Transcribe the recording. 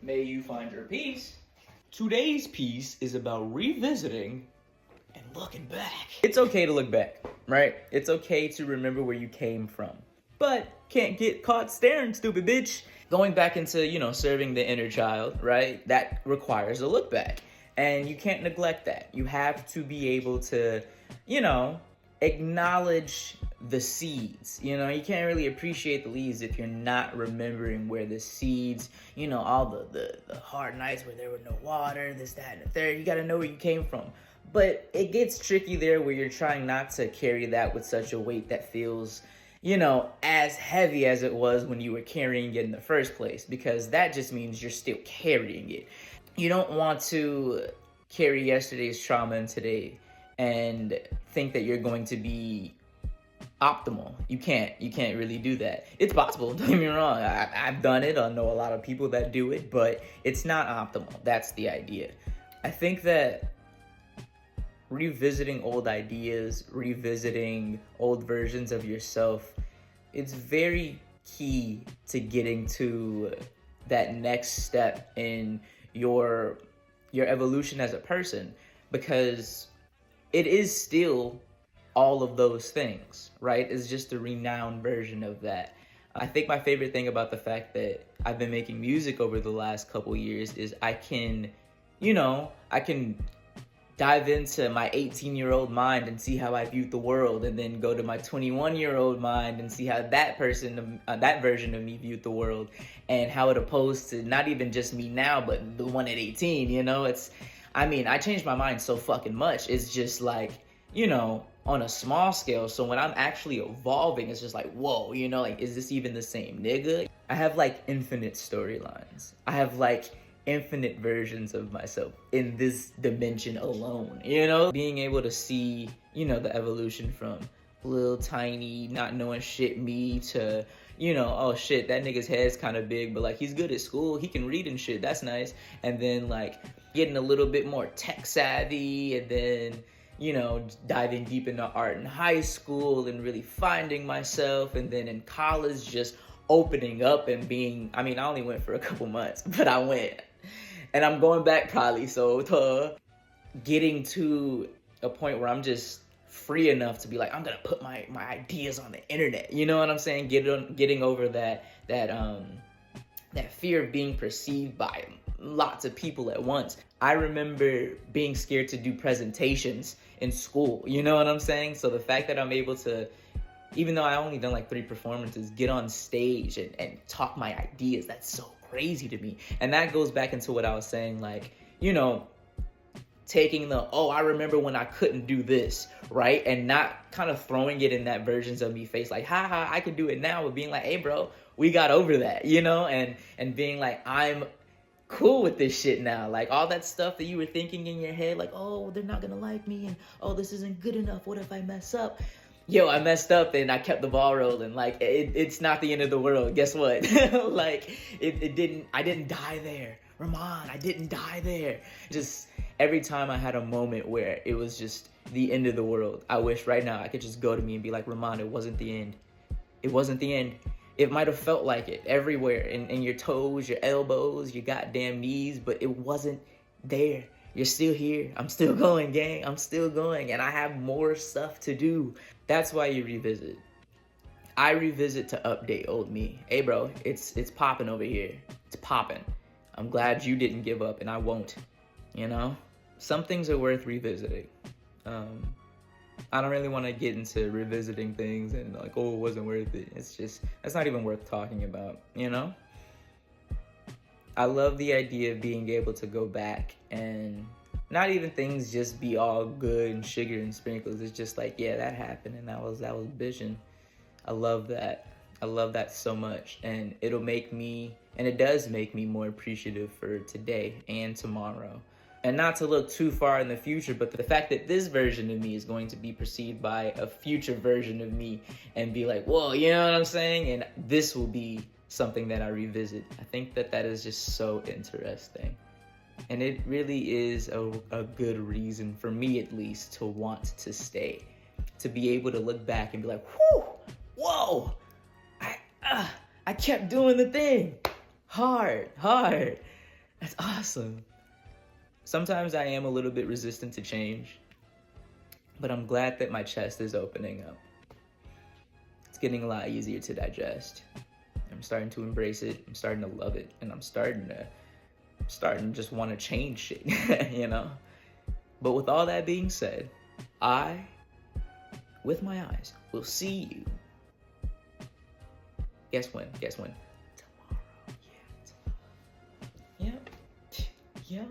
May you find your peace. Today's piece is about revisiting and looking back. It's okay to look back, right? It's okay to remember where you came from. But can't get caught staring, stupid bitch. Going back into, serving the inner child, right? That requires a look back. And you can't neglect that. You have to be able to, acknowledge the seeds. You can't really appreciate the leaves if you're not remembering where the seeds, all the hard nights where there was no water, this, that, and the third. You got to know where you came from. But it gets tricky there where you're trying not to carry that with such a weight that feels, as heavy as it was when you were carrying it in the first place, because that just means you're still carrying it. You don't want to carry yesterday's trauma in today and think that you're going to be optimal. You can't really do that. It's possible, don't get me wrong. I've done it. I know a lot of people that do it, but it's not optimal. That's the idea. I think that revisiting old ideas, revisiting old versions of yourself, it's very key to getting to that next step in your evolution as a person, because it is still all of those things, right? It's just a renowned version of that. I think my favorite thing about the fact that I've been making music over the last couple years is I can dive into my 18-year-old mind and see how I viewed the world, and then go to my 21-year-old mind and see how that version of me viewed the world, and how it opposed to not even just me now, but the one at 18, I changed my mind so fucking much. It's just like, on a small scale. So when I'm actually evolving, it's just like, whoa, is this even the same nigga? I have infinite storylines. I have infinite versions of myself in this dimension alone, being able to see, the evolution from little tiny, not knowing shit me to, oh shit, that nigga's head's kind of big, but he's good at school, he can read and shit, that's nice. And then getting a little bit more tech savvy, and then diving deep into art in high school and really finding myself, and then in college just opening up and being, I only went for a couple months, but I went. And I'm going back probably, so to getting to a point where I'm just free enough to be like, I'm gonna put my ideas on the internet. You know what I'm saying? Getting over that fear of being perceived by lots of people at once. I remember being scared to do presentations in school. You know what I'm saying? So the fact that I'm able to, even though I only done 3 performances, get on stage and talk my ideas, that's so crazy to me. And that goes back into what I was saying, taking I remember when I couldn't do this, right? And not kind of throwing it in that versions of me face, haha, I can do it now, but being hey bro, we got over that, and being I'm cool with this shit now. All that stuff that you were thinking in your head, oh, they're not gonna like me, and oh, this isn't good enough, what if I mess up? Yo, I messed up and I kept the ball rolling. It's not the end of the world. Guess what? I didn't die there. Ramon, I didn't die there. Just every time I had a moment where it was just the end of the world, I wish right now I could just go to me and be like, Ramon, it wasn't the end. It wasn't the end. It might have felt like it everywhere, in your toes, your elbows, your goddamn knees, but it wasn't there. You're still here. I'm still going, gang. I'm still going, and I have more stuff to do. That's why you revisit. I revisit to update old me. Hey, bro, it's popping over here. It's popping. I'm glad you didn't give up, and I won't. Some things are worth revisiting. I don't really want to get into revisiting things and it wasn't worth it. It's just, that's not even worth talking about, I love the idea of being able to go back and not even things just be all good and sugar and sprinkles. It's just yeah, that happened and that was bitching. I love that. I love that so much. And it does make me more appreciative for today and tomorrow. And not to look too far in the future, but the fact that this version of me is going to be perceived by a future version of me and be whoa, you know what I'm saying? And this will be something that I revisit. I think that is just so interesting. And it really is a good reason, for me at least, to want to stay. To be able to look back and be whoa, I kept doing the thing. Hard. That's awesome. Sometimes I am a little bit resistant to change, but I'm glad that my chest is opening up. It's getting a lot easier to digest. I'm starting to embrace it. I'm starting to love it, and I'm starting to just want to change shit, you know? But with all that being said, I, with my eyes, will see you. Guess when? Tomorrow. Yeah, tomorrow. Yep.